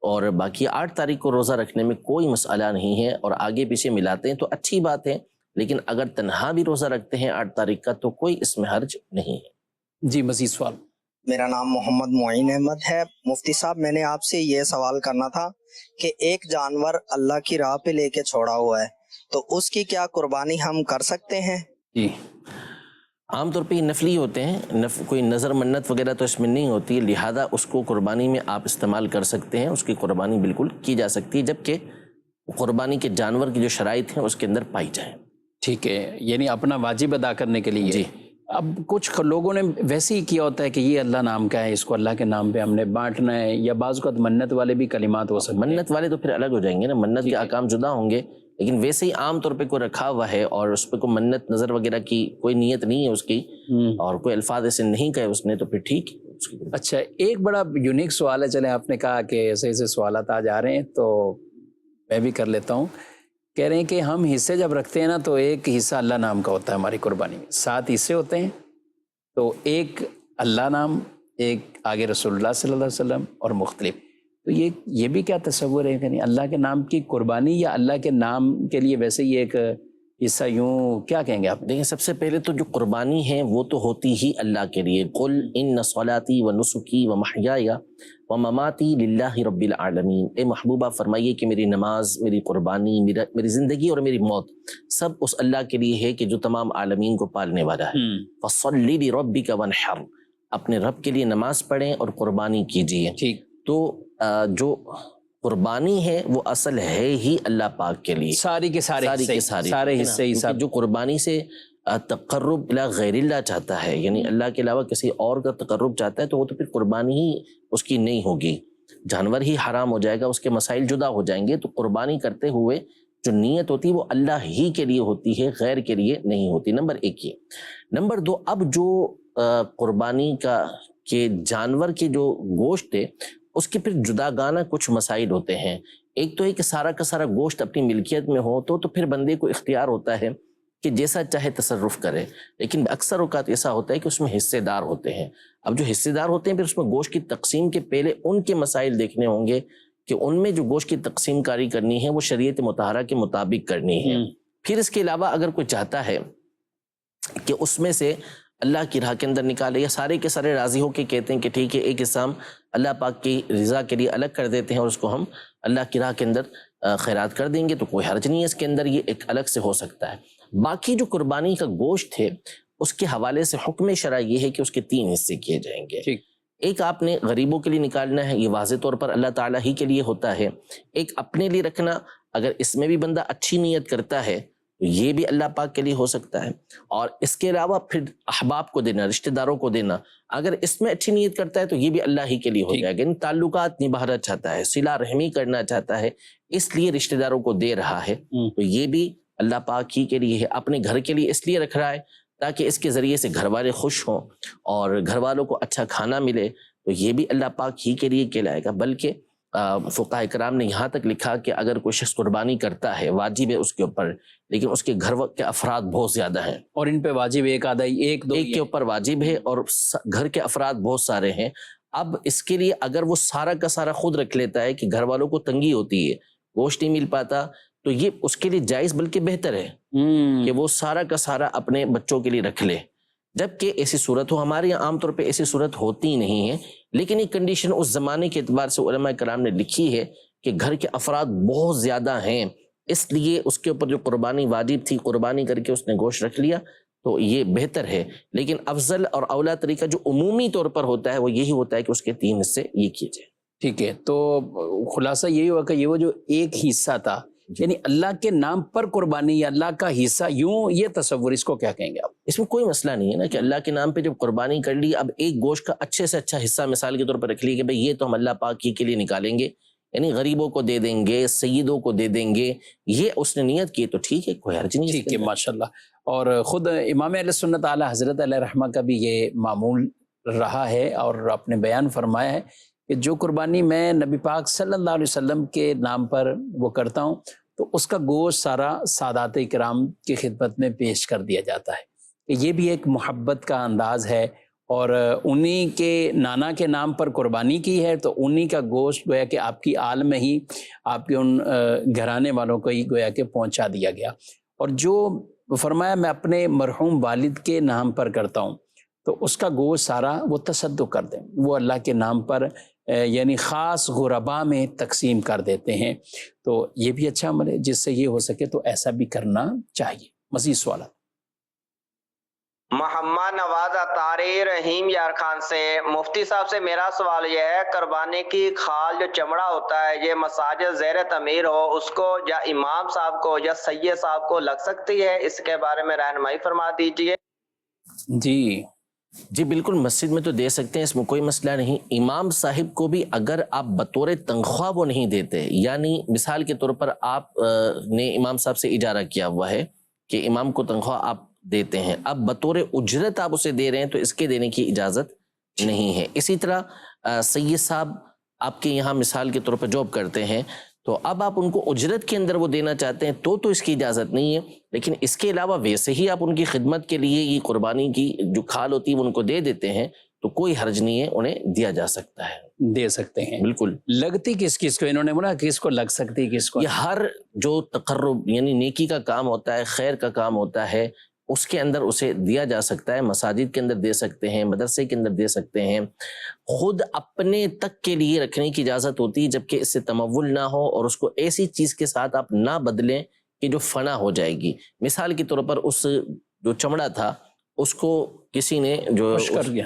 اور باقی 8 تاریخ کو روزہ رکھنے میں کوئی مسئلہ نہیں ہے، اور آگے پیچھے ملاتے ہیں تو اچھی بات ہے، لیکن اگر تنہا بھی روزہ رکھتے ہیں 8 تاریخ کا تو کوئی اس میں حرج نہیں ہے۔ جی مزید سوال۔ میرا نام محمد معین احمد ہے۔ مفتی صاحب، میں نے آپ سے یہ سوال کرنا تھا کہ ایک جانور اللہ کی راہ پہ لے کے چھوڑا ہوا ہے تو اس کی کیا قربانی ہم کر سکتے ہیں؟ جی عام طور پہ یہ نفلی ہوتے ہیں، کوئی نظر منت وغیرہ تو اس میں نہیں ہوتی، لہذا اس کو قربانی میں آپ استعمال کر سکتے ہیں، اس کی قربانی بالکل کی جا سکتی ہے، جبکہ قربانی کے جانور کی جو شرائط ہیں اس کے اندر پائی جائیں۔ ٹھیک ہے، یعنی اپنا واجب ادا کرنے کے لیے۔ جی۔ اب کچھ لوگوں نے ویسے ہی کیا ہوتا ہے کہ یہ اللہ نام کا ہے، اس کو اللہ کے نام پہ ہم نے بانٹنا ہے، یا بعض اوقات منت والے بھی کلمات ہو سکتے ہیں۔ منت والے تو پھر الگ ہو جائیں گے نا، منت کے احکام جدا ہوں گے، لیکن ویسے ہی عام طور پہ کوئی رکھا ہوا ہے اور اس پہ کوئی منت نظر وغیرہ کی کوئی نیت نہیں ہے اس کی، اور کوئی الفاظ ایسے نہیں کہے اس نے، تو پھر ٹھیک۔ اچھا، ایک بڑا یونیک سوال ہے، چلے آپ نے کہا کہ ایسے سوالات آج آ رہے ہیں تو میں بھی کر لیتا ہوں۔ کہہ رہے ہیں کہ ہم حصے جب رکھتے ہیں نا تو ایک حصہ اللہ نام کا ہوتا ہے ہماری قربانی میں، 7 حصے ہوتے ہیں، تو ایک اللہ نام، ایک آگے رسول اللہ صلی اللہ علیہ وسلم، اور مختلف۔ تو یہ بھی کیا تصور ہے کہ اللہ کے نام کی قربانی، یا اللہ کے نام کے لیے ویسے ہی ایک حصہ، یوں کیا کہیں گے آپ؟ دیکھیں، سب سے پہلے تو جو قربانی ہے وہ تو ہوتی ہی اللہ کے لیے، قل ان صلاتی و نسکی و محیای و مماتی للہ رب العالمین۔ اے محبوبہ فرمائیے کہ میری نماز، میری قربانی، میری زندگی اور میری موت سب اس اللہ کے لیے ہے کہ جو تمام عالمین کو پالنے والا ہے۔ فصلی لربک وانحر، اپنے رب کے لیے نماز پڑھیں اور قربانی کیجیے۔ ٹھیک۔ تو جو قربانی ہے وہ اصل ہے ہی اللہ پاک کے لیے، سارے حصے ہی سب۔ جو قربانی سے تقرب الی غیر اللہ چاہتا ہے، یعنی اللہ کے علاوہ کسی اور کا تقرب چاہتا ہے، تو وہ تو پھر قربانی ہی اس کی نہیں ہوگی، جانور ہی حرام ہو جائے گا، اس کے مسائل جدا ہو جائیں گے۔ تو قربانی کرتے ہوئے جو نیت ہوتی ہے وہ اللہ ہی کے لیے ہوتی ہے، غیر کے لیے نہیں ہوتی۔ نمبر 1 یہ۔ نمبر 2، اب جو قربانی کے جانور کے جو گوشت ہے اس کے پھر جداگانہ کچھ مسائل ہوتے ہیں۔ ایک تو ہے کہ سارا کا سارا گوشت اپنی ملکیت میں ہو تو پھر بندے کو اختیار ہوتا ہے کہ جیسا چاہے تصرف کرے، لیکن اکثر اوقات ایسا ہوتا ہے کہ اس میں حصے دار ہوتے ہیں۔ اب جو حصے دار ہوتے ہیں پھر اس میں گوشت کی تقسیم کے پہلے ان کے مسائل دیکھنے ہوں گے کہ ان میں جو گوشت کی تقسیم کاری کرنی ہے وہ شریعت مطہرہ کے مطابق کرنی ہے۔ پھر اس کے علاوہ اگر کوئی چاہتا ہے کہ اس میں سے اللہ کی راہ کے اندر نکالے، یا سارے کے سارے راضی ہو کے کہتے ہیں کہ ٹھیک ہے ایک حصہ ہم اللہ پاک کی رضا کے لیے الگ کر دیتے ہیں اور اس کو ہم اللہ کی راہ کے اندر خیرات کر دیں گے، تو کوئی حرج نہیں ہے اس کے اندر، یہ ایک الگ سے ہو سکتا ہے۔ باقی جو قربانی کا گوشت ہے اس کے حوالے سے حکم شرع یہ ہے کہ اس کے 3 حصے کیے جائیں گے۔ ایک آپ نے غریبوں کے لیے نکالنا ہے، یہ واضح طور پر اللہ تعالیٰ ہی کے لیے ہوتا ہے۔ ایک اپنے لیے رکھنا، اگر اس میں بھی بندہ اچھی نیت کرتا ہے تو یہ بھی اللہ پاک کے لیے ہو سکتا ہے، اور اس کے علاوہ پھر احباب کو دینا، رشتہ داروں کو دینا، اگر اس میں اچھی نیت کرتا ہے تو یہ بھی اللہ ہی کے لیے ہو جائے گا۔ یعنی تعلقات نبھانا چاہتا ہے، صلہ رحمی کرنا چاہتا ہے، اس لیے رشتہ داروں کو دے رہا ہے، تو یہ بھی اللہ پاک ہی کے لیے ہے۔ اپنے گھر کے لیے اس لیے رکھ رہا ہے تاکہ اس کے ذریعے سے گھر والے خوش ہوں اور گھر والوں کو اچھا کھانا ملے، تو یہ بھی اللہ پاک ہی کے لیے کہلائے گا۔ بلکہ فقہاء کرام نے یہاں تک لکھا کہ اگر کوئی شخص قربانی کرتا ہے واجب ہے اس کے اوپر، لیکن اس کے گھر کے افراد بہت زیادہ ہیں، اور ان پہ واجب ایک آدھا ایک دو ایک کے اوپر واجب ہے اور گھر کے افراد بہت سارے ہیں، اب اس کے لیے اگر وہ سارا کا سارا خود رکھ لیتا ہے کہ گھر والوں کو تنگی ہوتی ہے، گوشت نہیں مل پاتا، تو یہ اس کے لیے جائز بلکہ بہتر ہے کہ وہ سارا کا سارا اپنے بچوں کے لیے رکھ لے، جبکہ ایسی صورت ہو، ہمارے یہاں عام طور پہ ایسی صورت ہوتی نہیں ہے، لیکن یہ کنڈیشن اس زمانے کے اعتبار سے علماء کرام نے لکھی ہے کہ گھر کے افراد بہت زیادہ ہیں، اس لیے اس کے اوپر جو قربانی واجب تھی قربانی کر کے اس نے گوشت رکھ لیا، تو یہ بہتر ہے، لیکن افضل اور اولا طریقہ جو عمومی طور پر ہوتا ہے وہ یہی ہوتا ہے کہ اس کے 3 حصے یہ کیے جائیں۔ ٹھیک ہے، تو خلاصہ یہی ہوا کہ یہ وہ جو ایک حصہ تھا، یعنی اللہ کے نام پر قربانی یا اللہ کا حصہ، یوں یہ تصور، اس کو کیا کہیں گے آپ؟ اس میں کوئی مسئلہ نہیں ہے نا کہ اللہ کے نام پہ جب قربانی کر لی، اب ایک گوشت کا اچھے سے اچھا حصہ مثال کے طور پر رکھ لی کہ بھئی یہ تو ہم اللہ پاک کے لیے نکالیں گے، یعنی غریبوں کو دے دیں گے، سیدوں کو دے دیں گے، یہ اس نے نیت کی تو ٹھیک ہے، کوئی حرج نہیں۔ ٹھیک ہے، ماشاءاللہ۔ اور خود امام اہل سنت اعلیٰ حضرت علیہ رحمہ کا بھی یہ معمول رہا ہے، اور آپ نے بیان فرمایا ہے کہ جو قربانی میں نبی پاک صلی اللہ علیہ وسلم کے نام پر وہ کرتا ہوں تو اس کا گوشت سارا سادات کرام کی خدمت میں پیش کر دیا جاتا ہے، کہ یہ بھی ایک محبت کا انداز ہے، اور انہی کے نانا کے نام پر قربانی کی ہے تو انہی کا گوشت گویا کہ آپ کی آل میں ہی آپ کے ان گھرانے والوں کو ہی گویا کہ پہنچا دیا گیا، اور جو فرمایا میں اپنے مرحوم والد کے نام پر کرتا ہوں تو اس کا گوشت سارا وہ تصدق کر دیں، وہ اللہ کے نام پر یعنی خاص غربا میں تقسیم کر دیتے ہیں، تو یہ بھی اچھا عمل ہے، جس سے یہ ہو سکے تو ایسا بھی کرنا چاہیے۔ مزید سوالات؟ محمد نواز اطاری رحیم یار خان سے، مفتی صاحب سے میرا سوال یہ ہے، قربانی کی کھال جو چمڑا ہوتا ہے یہ مساجد زیر تعمیر ہو اس کو یا امام صاحب کو یا سید صاحب کو لگ سکتی ہے، اس کے بارے میں رہنمائی فرما دیجئے۔ جی بالکل، مسجد میں تو دے سکتے ہیں، اس میں کوئی مسئلہ نہیں۔ امام صاحب کو بھی اگر آپ بطور تنخواہ وہ نہیں دیتے، یعنی مثال کے طور پر آپ نے امام صاحب سے اجارہ کیا ہوا ہے کہ امام کو تنخواہ آپ دیتے ہیں، اب بطور اجرت آپ اسے دے رہے ہیں تو اس کے دینے کی اجازت نہیں ہے۔ اسی طرح سید صاحب آپ کے یہاں مثال کے طور پر جاب کرتے ہیں تو اب آپ ان کو اجرت کے اندر وہ دینا چاہتے ہیں تو اس کی اجازت نہیں ہے، لیکن اس کے علاوہ ویسے ہی آپ ان کی خدمت کے لیے یہ قربانی کی جو کھال ہوتی ہے وہ ان کو دے دیتے ہیں تو کوئی حرج نہیں ہے، انہیں دیا جا سکتا ہے، دے سکتے ہیں۔ بالکل۔ لگتی کس کو، انہوں نے بولا کس کو لگ سکتی، کس کو؟ یہ ہر جو تقرب یعنی نیکی کا کام ہوتا ہے، خیر کا کام ہوتا ہے، اس کے اندر اسے دیا جا سکتا ہے، مساجد کے اندر دے سکتے ہیں، مدرسے کے اندر دے سکتے ہیں، خود اپنے تک کے لیے رکھنے کی اجازت ہوتی ہے جبکہ اس سے تمول نہ ہو اور اس کو ایسی چیز کے ساتھ آپ نہ بدلیں کہ جو فنا ہو جائے گی۔ مثال کے طور پر اس جو چمڑا تھا اس کو کسی نے جو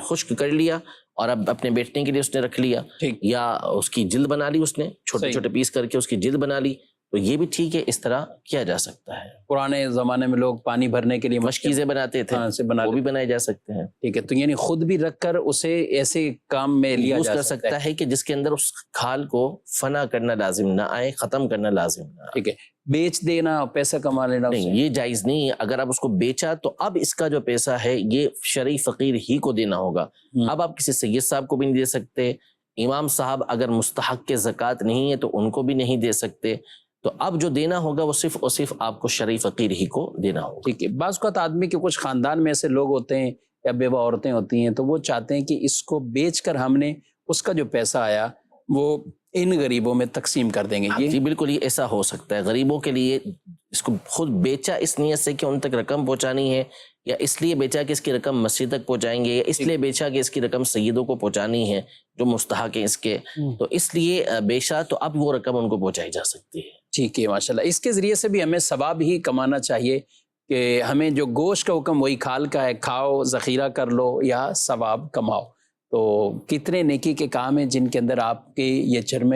خشک کر لیا اور اب اپنے بیٹھنے کے لیے اس نے رکھ لیا، یا اس کی جلد بنا لی، اس نے چھوٹے چھوٹے پیس کر کے اس کی جلد بنا لی، تو یہ بھی ٹھیک ہے، اس طرح کیا جا سکتا ہے۔ پرانے زمانے میں لوگ پانی بھرنے کے لیے مشکیزیں بناتے تھے، وہ بھی بنائے جا سکتے ہیں۔ ٹھیک ہے، تو یعنی خود بھی رکھ کر اسے ایسے کام میں لیا جا سکتا ہے کہ جس کے اندر اس کھال کو فنا کرنا لازم نہ آئے، ختم کرنا لازم نہ آئے۔ ٹھیک ہے، بیچ دینا، پیسہ کما لینا، نہیں، یہ جائز نہیں ہے۔ اگر آپ اس کو بیچا تو اب اس کا جو پیسہ ہے یہ شرعی فقیر ہی کو دینا ہوگا، اب آپ کسی سید صاحب کو بھی نہیں دے سکتے، امام صاحب اگر مستحق کے زکوٰۃ نہیں ہے تو ان کو بھی نہیں دے سکتے، تو اب جو دینا ہوگا وہ صرف اور صرف آپ کو شرعی فقیر ہی کو دینا ہوگا۔ ٹھیک ہے، بعض اوقات آدمی کے کچھ خاندان میں ایسے لوگ ہوتے ہیں یا بیوہ عورتیں ہوتی ہیں تو وہ چاہتے ہیں کہ اس کو بیچ کر ہم نے اس کا جو پیسہ آیا وہ ان غریبوں میں تقسیم کر دیں گے۔ جی بالکل، یہ ایسا ہو سکتا ہے، غریبوں کے لیے اس کو خود بیچا اس نیت سے کہ ان تک رقم پہنچانی ہے، یا اس لیے بیچا کہ اس کی رقم مسجد تک پہنچائیں گے، یا اس لیے بیچا کہ اس کی رقم سیدوں کو پہنچانی ہے جو مستحق ہیں اس کے، تو اس لیے بیچا تو اب وہ رقم ان کو پہنچائی جا سکتی ہے۔ ٹھیک ہے، ماشاءاللہ۔ اس کے ذریعے سے بھی ہمیں ثواب ہی کمانا چاہیے کہ ہمیں جو گوشت کا حکم وہی کھال کا ہے، کھاؤ، ذخیرہ کر لو یا ثواب کماؤ۔ تو کتنے نیکی کے کام ہیں جن کے اندر آپ کے یہ چرم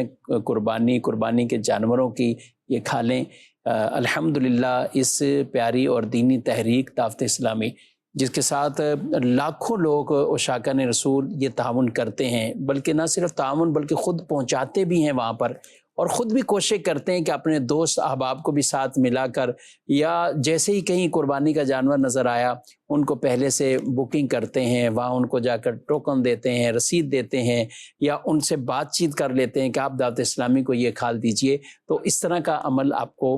قربانی کے جانوروں کی یہ کھالیں۔ الحمدللہ اس پیاری اور دینی تحریک دعوت اسلامی جس کے ساتھ لاکھوں لوگ عشاقان رسول یہ تعاون کرتے ہیں، بلکہ نہ صرف تعاون بلکہ خود پہنچاتے بھی ہیں وہاں پر، اور خود بھی کوشش کرتے ہیں کہ اپنے دوست احباب کو بھی ساتھ ملا کر، یا جیسے ہی کہیں قربانی کا جانور نظر آیا ان کو پہلے سے بکنگ کرتے ہیں، وہاں ان کو جا کر ٹوکن دیتے ہیں، رسید دیتے ہیں، یا ان سے بات چیت کر لیتے ہیں کہ آپ دعوت اسلامی کو یہ کھال دیجئے، تو اس طرح کا عمل آپ کو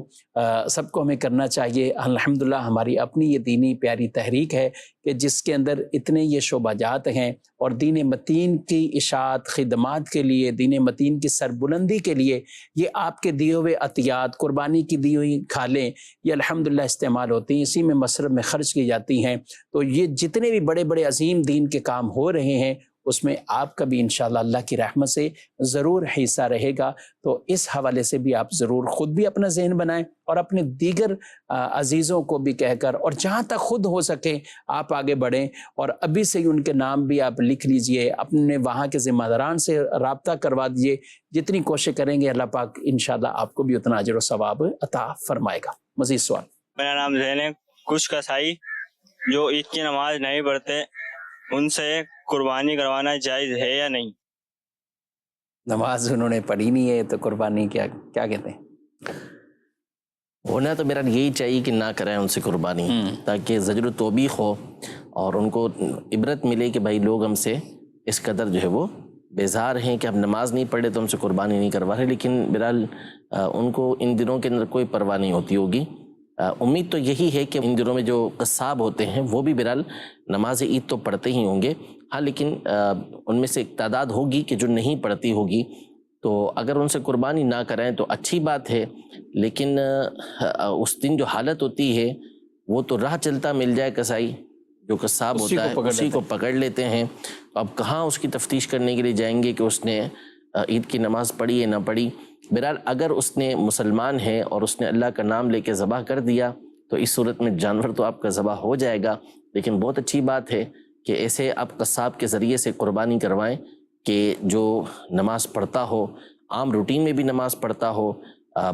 سب کو ہمیں کرنا چاہیے۔ الحمدللہ ہماری اپنی یہ دینی پیاری تحریک ہے کہ جس کے اندر اتنے یہ شعبہ جات ہیں، اور دین متین کی اشاعت خدمات کے لیے، دین متین کی سربلندی کے لیے یہ آپ کے دیے ہوئے عطیات، قربانی کی دی ہوئی کھالیں، یہ الحمدللہ استعمال ہوتی ہیں، اسی میں مصرف میں خرچ کی جاتی ہیں۔ تو یہ جتنے بھی بڑے بڑے عظیم دین کے کام ہو رہے ہیں اس میں آپ کا بھی انشاءاللہ اللہ کی رحمت سے ضرور حصہ رہے گا۔ تو اس حوالے سے بھی آپ ضرور خود بھی اپنا ذہن بنائیں، اور اپنے دیگر عزیزوں کو بھی کہہ کر، اور جہاں تک خود ہو سکے آپ آگے بڑھیں، اور ابھی سے ہی ان کے نام بھی آپ لکھ لیجئے، اپنے وہاں کے ذمہ داران سے رابطہ کروا دیجئے۔ جتنی کوشش کریں گے اللہ پاک انشاءاللہ آپ کو بھی اتنا اجر و ثواب عطا فرمائے گا۔ مزید سوال؟ میرا نام زین ہے۔ کچھ کسائی جو عید کی نماز نہیں پڑھتے ان سے قربانی کروانا جائز ہے یا نہیں؟ نماز انہوں نے پڑھی نہیں ہے تو قربانی کیا کہتے ہیں؟ ہونا تو میرا یہی چاہیے کہ نہ کریں ان سے قربانی، تاکہ زجر و توبیخ ہو اور ان کو عبرت ملے کہ بھائی لوگ ہم سے اس قدر جو ہے وہ بیزار ہیں کہ ہم نماز نہیں پڑھے تو ہم سے قربانی نہیں کروا رہے، لیکن بہرحال ان کو ان دنوں کے اندر کوئی پرواہ نہیں ہوتی ہوگی۔ امید تو یہی ہے کہ ان دنوں میں جو قصاب ہوتے ہیں وہ بھی بہرحال نماز عید تو پڑھتے ہی ہوں گے، ہاں لیکن ان میں سے ایک تعداد ہوگی کہ جو نہیں پڑھتی ہوگی، تو اگر ان سے قربانی نہ کریں تو اچھی بات ہے، لیکن اس دن جو حالت ہوتی ہے وہ تو راہ چلتا مل جائے کسائی جو قصاب ہوتا ہے اسی کو پکڑ لیتے ہیں۔ اب کہاں اس کی تفتیش کرنے کے لیے جائیں گے کہ اس نے عید کی نماز پڑھی یا نہ پڑھی؟ بہرحال اگر اس نے مسلمان ہے اور اس نے اللہ کا نام لے کے ذبح کر دیا تو اس صورت میں جانور تو آپ کا ذبح ہو جائے گا، لیکن بہت اچھی بات ہے کہ ایسے آپ قصاب کے ذریعے سے قربانی کروائیں کہ جو نماز پڑھتا ہو، عام روٹین میں بھی نماز پڑھتا ہو،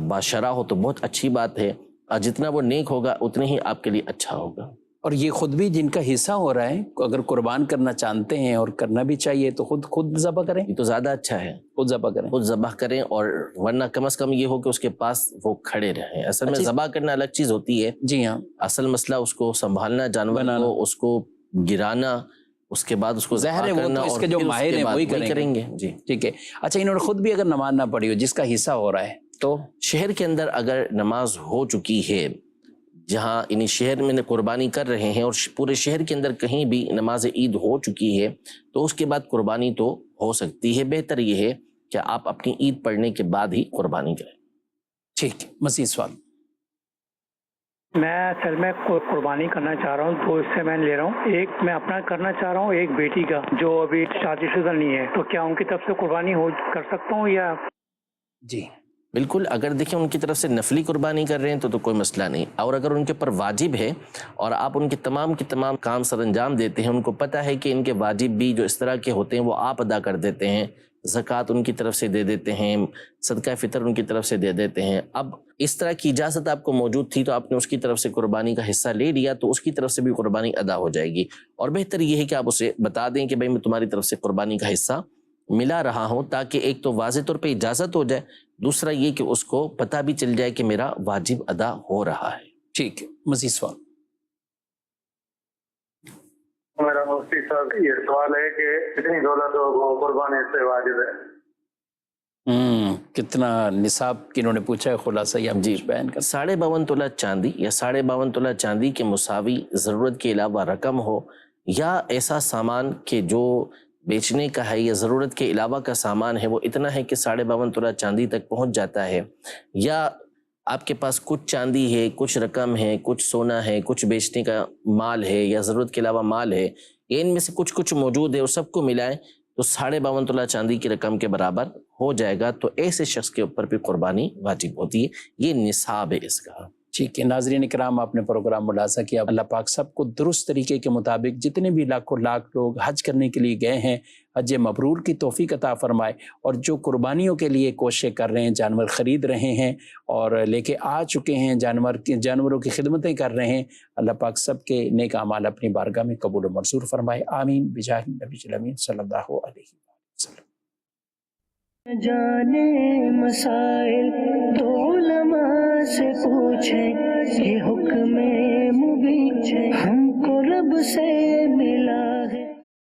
باشرہ ہو، تو بہت اچھی بات ہے، اور جتنا وہ نیک ہوگا اتنے ہی آپ کے لیے اچھا ہوگا۔ اور یہ خود بھی جن کا حصہ ہو رہا ہے اگر قربان کرنا چاہتے ہیں اور کرنا بھی چاہیے تو خود ذبح کریں، یہ تو زیادہ اچھا ہے، خود ذبح کریں، خود ذبح کریں، اور ورنہ کم از کم یہ ہو کہ اس کے پاس وہ کھڑے رہیں۔ اصل میں ذبح کرنا الگ چیز ہوتی ہے، جی ہاں، اصل مسئلہ اس کو سنبھالنا، جانور کو اس کو گرانا، اس کے بعد اس کو ظاہر ہے وہ تو اس کے جو ماہر ہیں وہی کریں گے۔ جی ٹھیک ہے۔ اچھا، انہوں نے خود بھی اگر نماز نہ پڑھی ہو جس کا حصہ ہو رہا ہے تو شہر کے اندر اگر نماز ہو چکی ہے، جہاں انہیں شہر میں قربانی کر رہے ہیں اور پورے شہر کے اندر کہیں بھی نماز عید ہو چکی ہے تو اس کے بعد قربانی تو ہو سکتی ہے۔ بہتر یہ ہے کہ آپ اپنی عید پڑھنے کے بعد ہی قربانی کریں۔ ٹھیک، مزید سوال؟ میں اصل میں قربانی کرنا چاہ رہا ہوں، دو حصے میں لے رہا ہوں، ایک میں اپنا کرنا چاہ رہا ہوں، ایک بیٹی کا جو ابھی شادی شدہ نہیں ہے، تو کیا ان کی طرف سے قربانی کر سکتا ہوں یا؟ جی بالکل، اگر دیکھیں ان کی طرف سے نفلی قربانی کر رہے ہیں تو کوئی مسئلہ نہیں، اور اگر ان کے اوپر واجب ہے اور آپ ان کے تمام کام سر انجام دیتے ہیں، ان کو پتہ ہے کہ ان کے واجب بھی جو اس طرح کے ہوتے ہیں وہ آپ ادا کر دیتے ہیں، زکوٰۃ ان کی طرف سے دے دیتے ہیں، صدقہ فطر ان کی طرف سے دے دیتے ہیں، اب اس طرح کی اجازت آپ کو موجود تھی تو آپ نے اس کی طرف سے قربانی کا حصہ لے لیا تو اس کی طرف سے بھی قربانی ادا ہو جائے گی، اور بہتر یہ ہے کہ آپ اسے بتا دیں کہ بھائی میں تمہاری طرف سے قربانی کا حصہ ملا رہا ہوں، تاکہ ایک تو واضح طور پہ اجازت ہو جائے، دوسرا یہ کہ اس کو پتہ بھی چل جائے کہ میرا واجب ادا ہو رہا ہے۔ ٹھیک ہے، مزید سوال؟ میرا مفتی صاحب یہ سوال ہے کہ کتنی دولت قربانی سے واجب ہے؟ کتنا نصاب کنہوں نے پوچھا ہے، خلاصہ یہ جی بیان کر 52.5 تولہ چاندی یا 52.5 تولہ چاندی کے مساوی ضرورت کے علاوہ رقم ہو، یا ایسا سامان کہ جو بیچنے کا ہے یا ضرورت کے علاوہ کا سامان ہے وہ اتنا ہے کہ 52.5 تولہ چاندی تک پہنچ جاتا ہے، یا آپ کے پاس کچھ چاندی ہے، کچھ رقم ہے، کچھ سونا ہے، کچھ بیچنے کا مال ہے یا ضرورت کے علاوہ مال ہے، ان میں سے کچھ موجود ہے اور سب کو ملائیں تو 52.5 تولہ چاندی کی رقم کے برابر ہو جائے گا، تو ایسے شخص کے اوپر بھی قربانی واجب ہوتی ہے، یہ نصاب ہے اس کا۔ ٹھیک ہے، ناظرین اکرام، آپ نے پروگرام ملاحظہ کیا، اللہ پاک سب کو درست طریقے کے مطابق جتنے بھی لاکھوں لاکھ لوگ حج کرنے کے لیے گئے ہیں حج مبرور کی توفیق عطا فرمائے، اور جو قربانیوں کے لیے کوششیں کر رہے ہیں، جانور خرید رہے ہیں اور لے کے آ چکے ہیں، جانوروں کی خدمتیں کر رہے ہیں، اللہ پاک سب کے نیک اعمال اپنی بارگاہ میں قبول و منظور فرمائے، آمین بجاہ نبی الامین صلی اللہ علیہ وسلم۔ جانے مسائل تو علماء سے پوچھیں، یہ حکم مبین